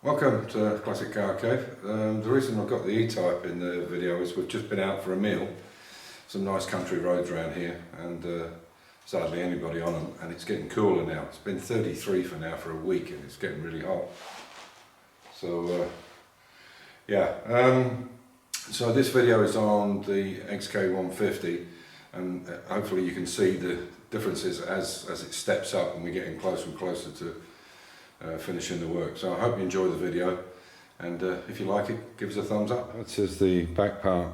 Welcome to Classic Car Cave. The reason I've got the E-Type in the video is we've just been out for a meal. Some nice country roads around here, and there's hardly anybody on them, and it's getting cooler now. It's been 33 for now for a week, and it's getting really hot. So so this video is on the XK150, and hopefully you can see the differences as it steps up and we're getting closer and closer to finishing the work. So I hope you enjoy the video, and if you like it, give us a thumbs up. This is the back part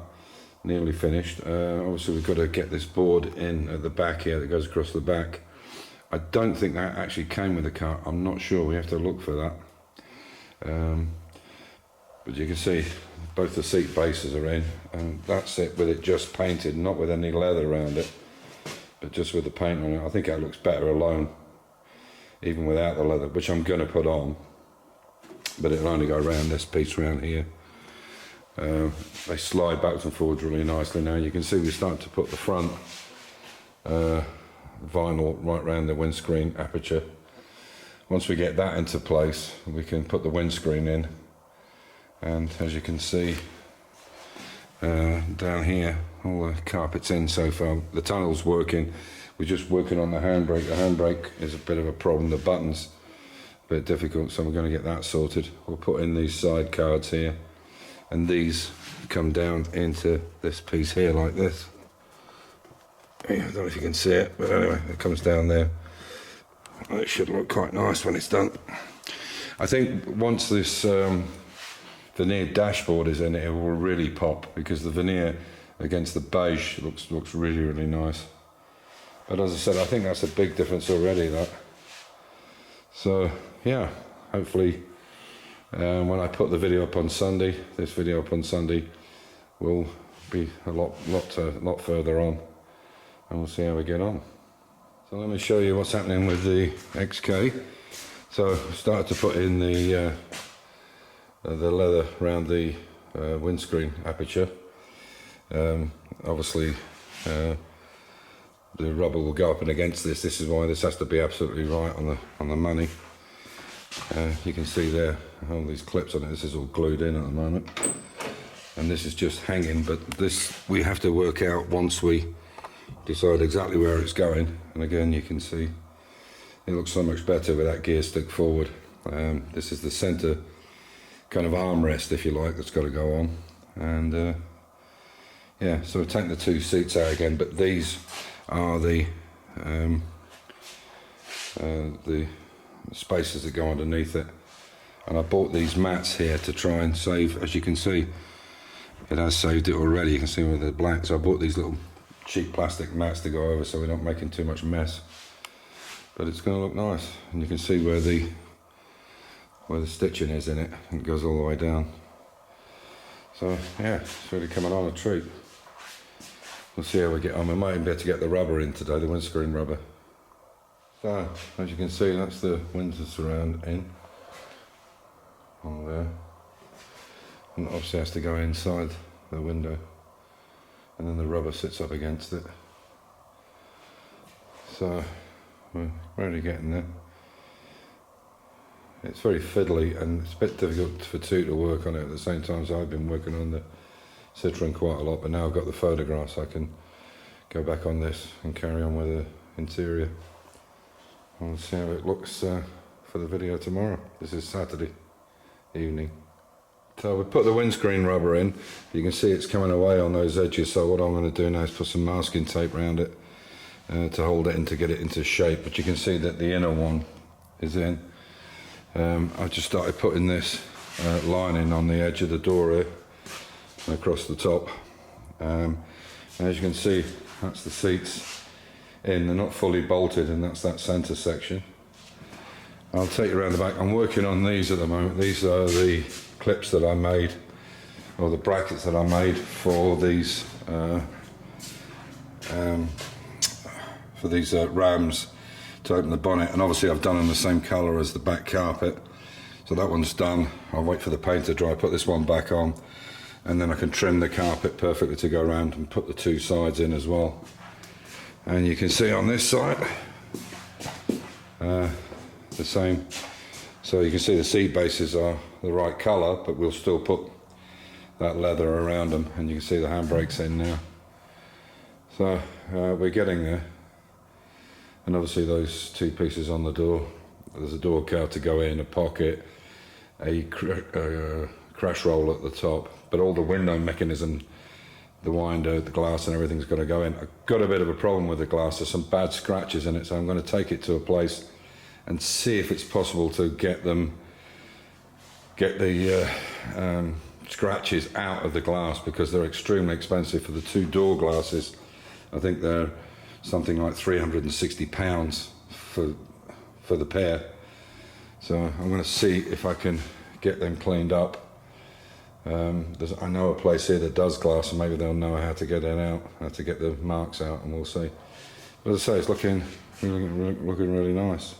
nearly finished. Obviously we've got to get this board in at the back here that goes across the back. I don't think that actually came with the car. I'm not sure, we have to look for that. But you can see both the seat bases are in, and that's it with it just painted, not with any leather around it, but just with the paint on it. I think that looks better alone, even without the leather, which I'm going to put on, but it'll only go around this piece around here. They slide backwards and forwards really nicely now. You can see we start to put the front vinyl right around the windscreen aperture. Once we get that into place, we can put the windscreen in, and as you can see down here, all the carpet's in so far. The tunnel's working. We're just working on the handbrake. The handbrake is a bit of a problem. The button's a bit difficult, so we're going to get that sorted. We'll put in these side cards here, and these come down into this piece here like this. I don't know if you can see it, but anyway, it comes down there. It should look quite nice when it's done. I think once this veneer dashboard is in it, it will really pop, because the veneer against the beige looks really nice. But as I said, I think that's a big difference already, that. So yeah, hopefully when I put the video up on Sunday, this video up on Sunday, will be a lot further on, and we'll see how we get on. So let me show you what's happening with the XK. So I started to put in the leather around the windscreen aperture. Obviously the rubber will go up and against this. This is why this has to be absolutely right on the money. You can see there all these clips on it. This is all glued in at the moment, and this is just hanging, but this we have to work out once we decide exactly where it's going. And again, you can see it looks so much better with that gear stick forward. This is the center kind of armrest, if you like, that's got to go on. And yeah, so we'll take the two seats out again, but these are the spaces that go underneath it. And I bought these mats here to try and save, as you can see, it has saved it already. You can see with the black. So I bought these little cheap plastic mats to go over, so we're not making too much mess. But it's going to look nice, and you can see where the stitching is in it, and it goes all the way down. So yeah, it's really coming on a treat. We'll see how we get on. We might even be able to get the rubber in today, the windscreen rubber. So as you can see, that's the windsor surround in on there, and obviously has to go inside the window, and then the rubber sits up against it. So we're really getting there. It's very fiddly, and it's a bit difficult for two to work on it at the same time. So I've been working on the Citroen quite a lot, but now I've got the photographs, I can go back on this and carry on with the interior. We'll see how it looks for the video tomorrow. This is Saturday evening. So we put the windscreen rubber in. You can see it's coming away on those edges, so what I'm going to do now is put some masking tape around it to hold it and to get it into shape. But you can see that the inner one is in. I just started putting this lining on the edge of the door here and across the top. And as you can see, that's the seats in. They're not fully bolted, and that's that centre section. I'll take you around the back. I'm working on these at the moment. These are the clips that I made, or the brackets that I made for these rams to open the bonnet, and obviously I've done them the same colour as the back carpet. So that one's done. I'll wait for the paint to dry, put this one back on, and then I can trim the carpet perfectly to go around and put the two sides in as well. And you can see on this side the same So you can see the seat bases are the right colour, but we'll still put that leather around them, and you can see the handbrakes in now. So we're getting there. And obviously those two pieces on the door, there's a door card to go in, a pocket, a crash roll at the top, but all the window mechanism, the winder, the glass and everything's got to go in. I've got a bit of a problem with the glass. There's some bad scratches in it, so I'm going to take it to a place and see if it's possible to get the scratches out of the glass, because they're extremely expensive for the two door glasses. I think they're something like £360 for the pair. So I'm going to see if I can get them cleaned up. I know a place here that does glass, and maybe they'll know how to get it out, how to get the marks out, and we'll see. But as I say, it's looking really nice.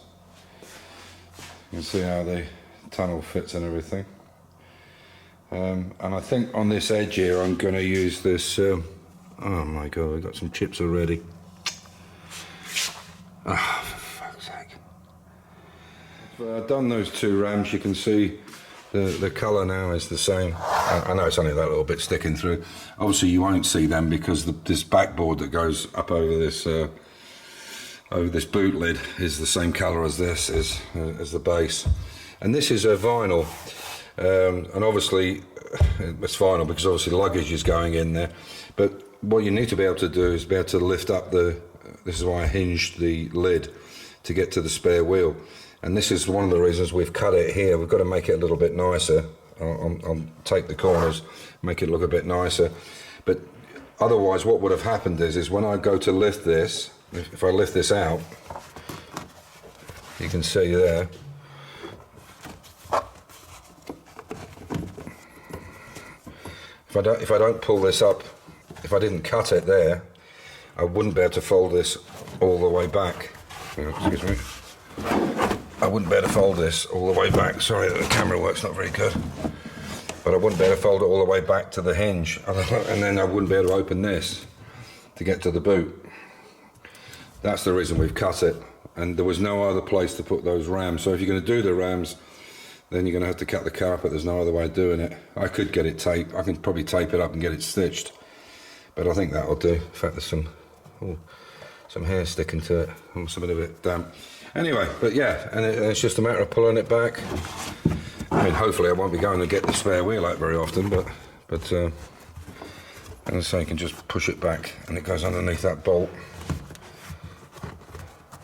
You can see how the tunnel fits and everything. And I think on this edge here, I'm going to use this. Oh my god, I've got some chips already. Ah, oh, for fuck's sake. I've done those two rams. You can see the colour now is the same. I know it's only that little bit sticking through. Obviously you won't see them because this backboard that goes up over this boot lid is the same colour as this, as the base. And this is a vinyl. And obviously it's vinyl because obviously the luggage is going in there. But what you need to be able to do is be able to lift up this is why I hinged the lid to get to the spare wheel. And this is one of the reasons we've cut it here. We've got to make it a little bit nicer. I'll take the corners, make it look a bit nicer. But otherwise what would have happened is when I go to lift this, if I lift this out, you can see there, if I don't pull this up, if I didn't cut it there, I wouldn't be able to fold this all the way back. Excuse me. I wouldn't be able to fold this all the way back. Sorry, the camera work's not very good. But I wouldn't be able to fold it all the way back to the hinge. And then I wouldn't be able to open this to get to the boot. That's the reason we've cut it. And there was no other place to put those rams. So if you're going to do the rams, then you're going to have to cut the carpet. There's no other way of doing it. I could get it taped. I can probably tape it up and get it stitched. But I think that'll do. In fact, there's some hair sticking to it. It's a bit of it damp. Anyway, but yeah, and it's just a matter of pulling it back. I mean, hopefully I won't be going to get the spare wheel out very often, but as I say, you can just push it back and it goes underneath that bolt.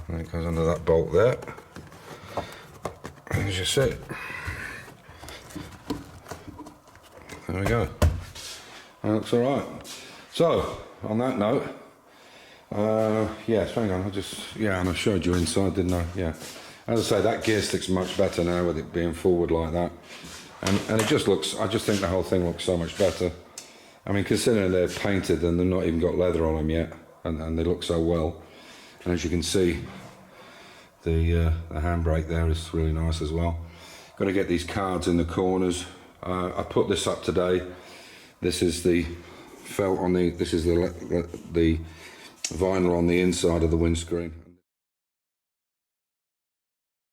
And it goes under that bolt there. And as you see, there we go. That looks all right. So, on that note, yes, hang on, and I showed you inside, didn't I? Yeah. As I say, that gear stick's much better now with it being forward like that. And it just looks, I just think the whole thing looks so much better. I mean, considering they're painted and they've not even got leather on them yet, and they look so well. And as you can see, the handbrake there is really nice as well. Got to get these cards in the corners. I put this up today. This is the felt on the, this is the vinyl on the inside of the windscreen.